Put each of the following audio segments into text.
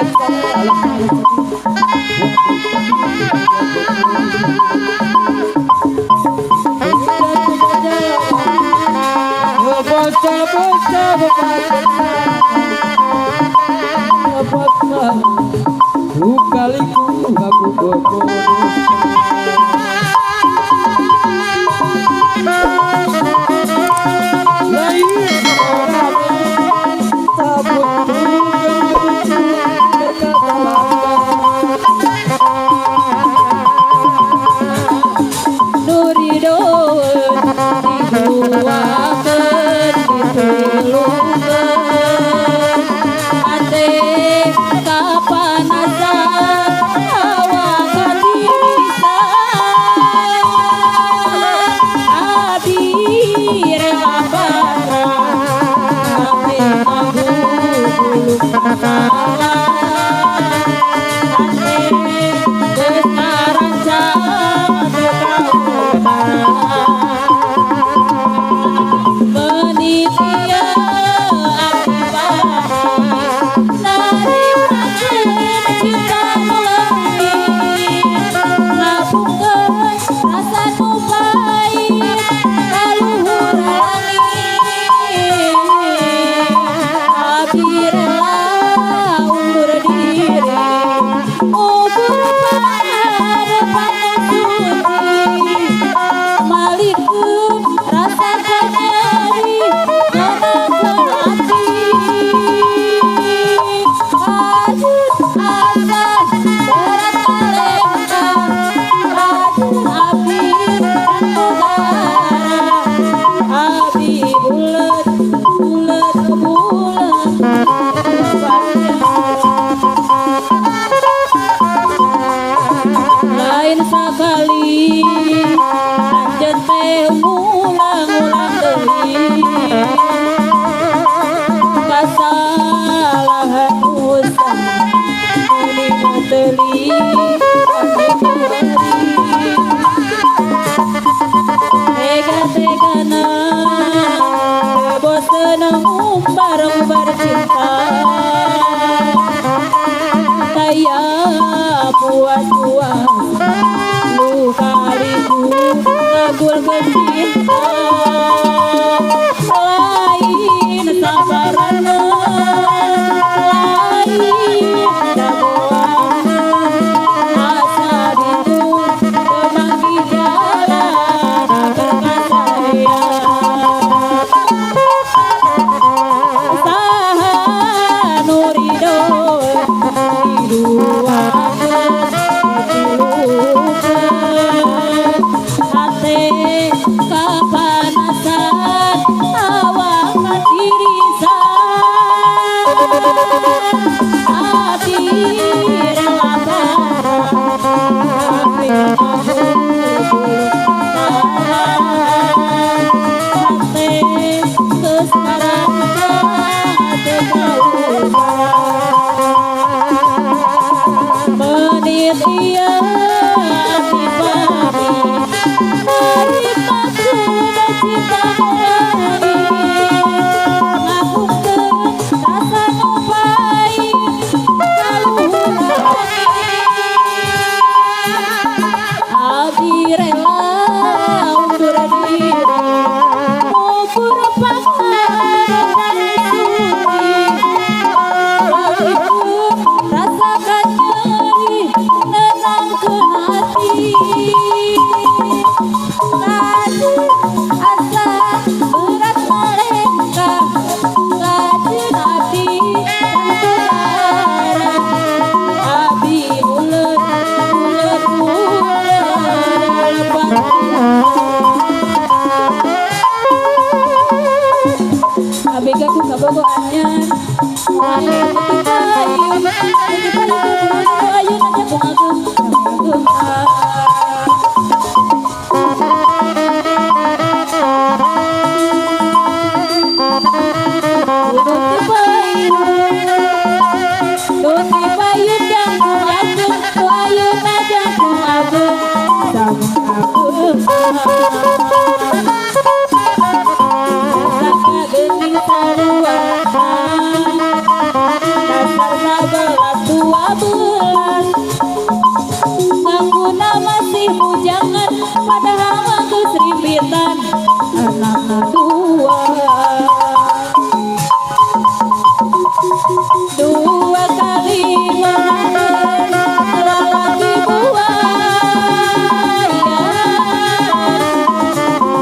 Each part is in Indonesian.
Dasar Angguna masih bujangan padahal magus rimbitan anak dua kali lagi buaya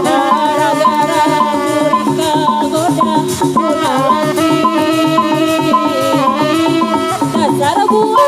gara-gara mereka goda pulang lagi dasar buaya.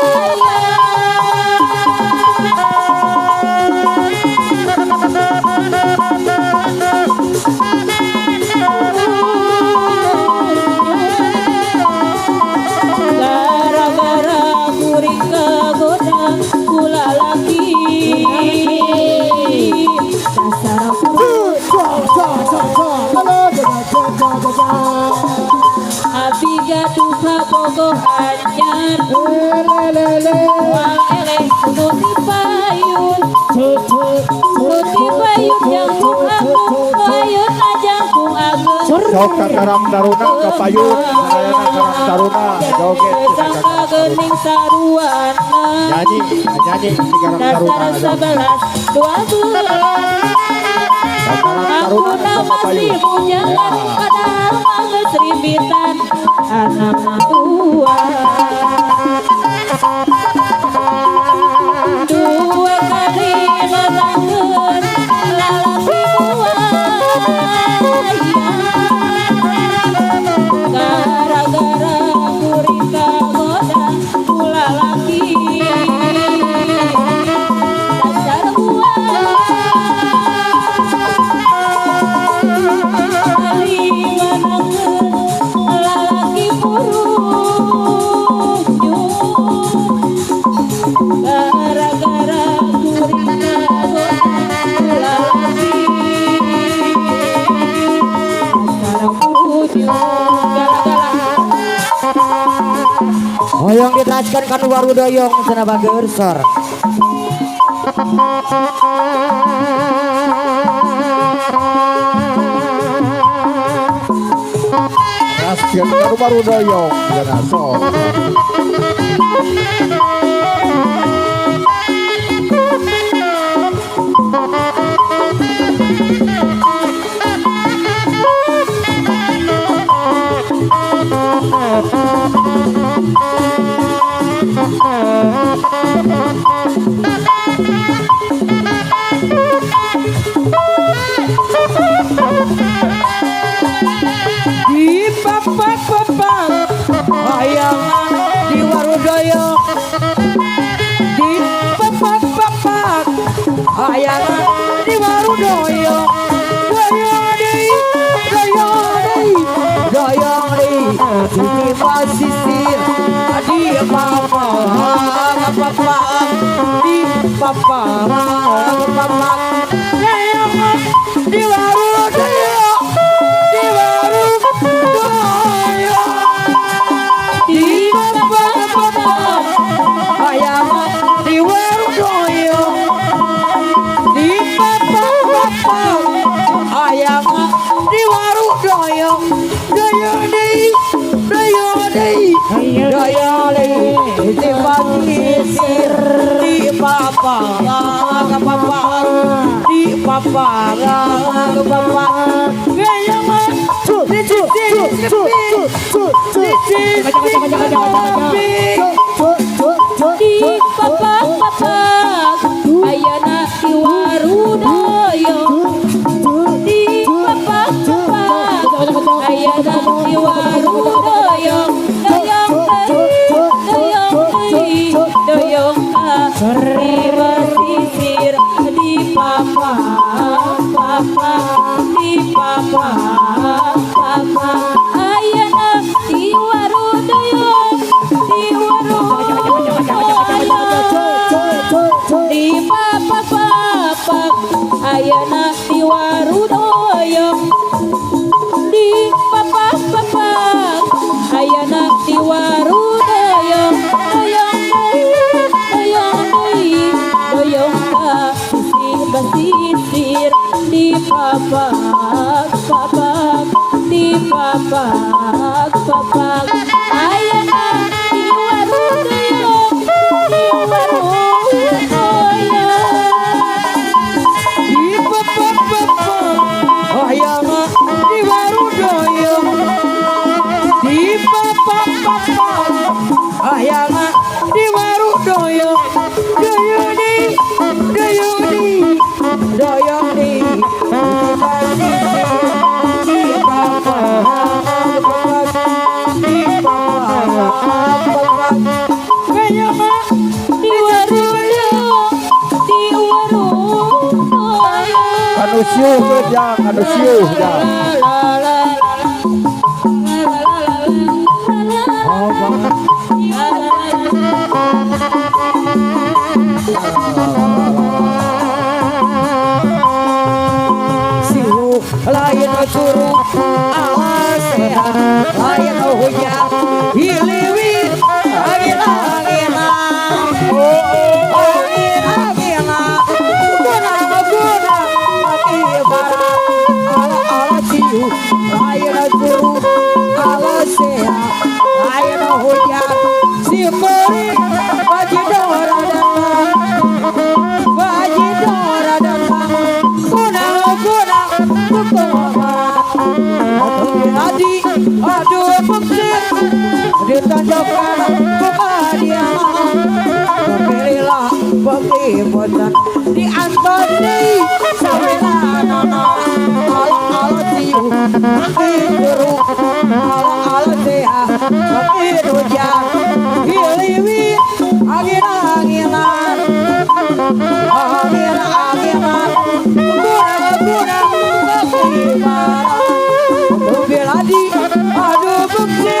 Bogo anyar wang eleh nuti payun jangkung agung payun ajangkung agung sok kakarang taruna ke payun sarayana karang taruna joget sangka gening saruana nyanyi di karang taruna dasar 11 12 Angguna masih bujangan padahal mages rimbitan anak dua kali lalangkeun lalaki buaya gara-gara kuring kagoda kula laki dasar buaya kali manangkeun lalaki gara-gara kuring kagoda kula laki dasar hoyong diteraskan kan waru doyong cenah bager sor. Raskin baru doyong jangan sok Di papak hayangan di waru doyong di papak hayangan di waru doyong doyong di pasisir di papa di papa hayangan di waru doyong di waru doyong di papa hayangan di waru doyong di papa hayangan di waru doyong doyong di pasisir di papa di papa hayangan di papak ayana di waru doyong di papak ayana di waru doyong doyong di pesisir di papak di papak ayana di waru doyong di waru di papak ayana di waru doyong di papak ayana di waru doyong doyong basisir di papak di papak ayana di waru doyong di waru doyong anu siuh teh jang, anu siuh jang. Oh, banget. Siu lain suruh alas sehat lain hujan hiliwin agila agila guna akibarat ala siu lain suruh alas sehat lain hujan si meri bagi dora datang guna Adi, aduh pemsir ditanjakan kepadian Berilah pemliputan di antoni sampai nana ala siu makin buruk ala seha makin hujan hiliwin angin-anginan angin-anginan guna Beladi, aduh bukti,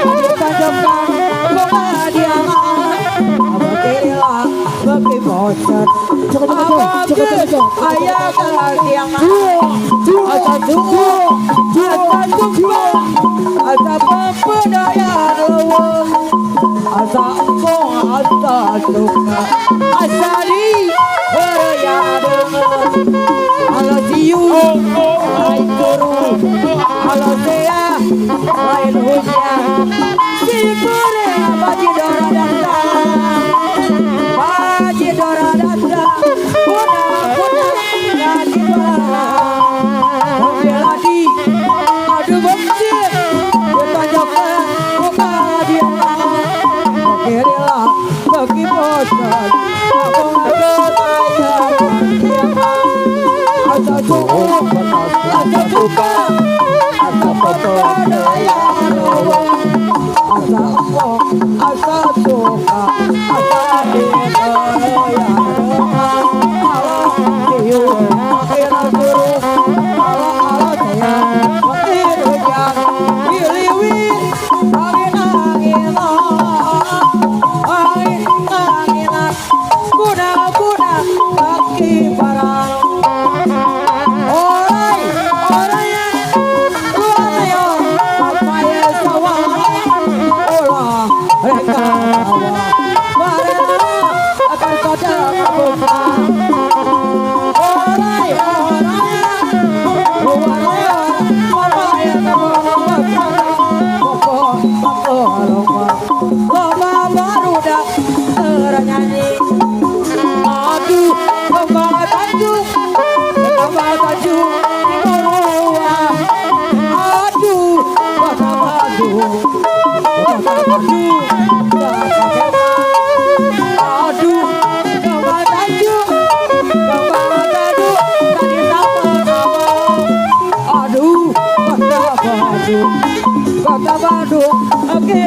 ditanjakan kepadian Abadilah bagi bosan Abadil, ayah kalian Asa tunggu, asa pempedayaan leweng Asa engkong, asa suka Asa di beraya dengan Ala siu, lain turun Ala sea, lain hujan Si kure, bagi dora datang Bagi dora datang Kuna, jadi dora Beladi, aduh bukti Ditanjakan kepadian Kirilah bagi bosan Abang aduh ayah Asa suku, asa suka Asa pempedaya Asa engkong, asa suka Asa diberaya Ala siu, makin suruh Ala saya, makin hujan Hiliwin, angin-anginan Angin-anginan Guna-guna kaki barang Kota Bandung, oke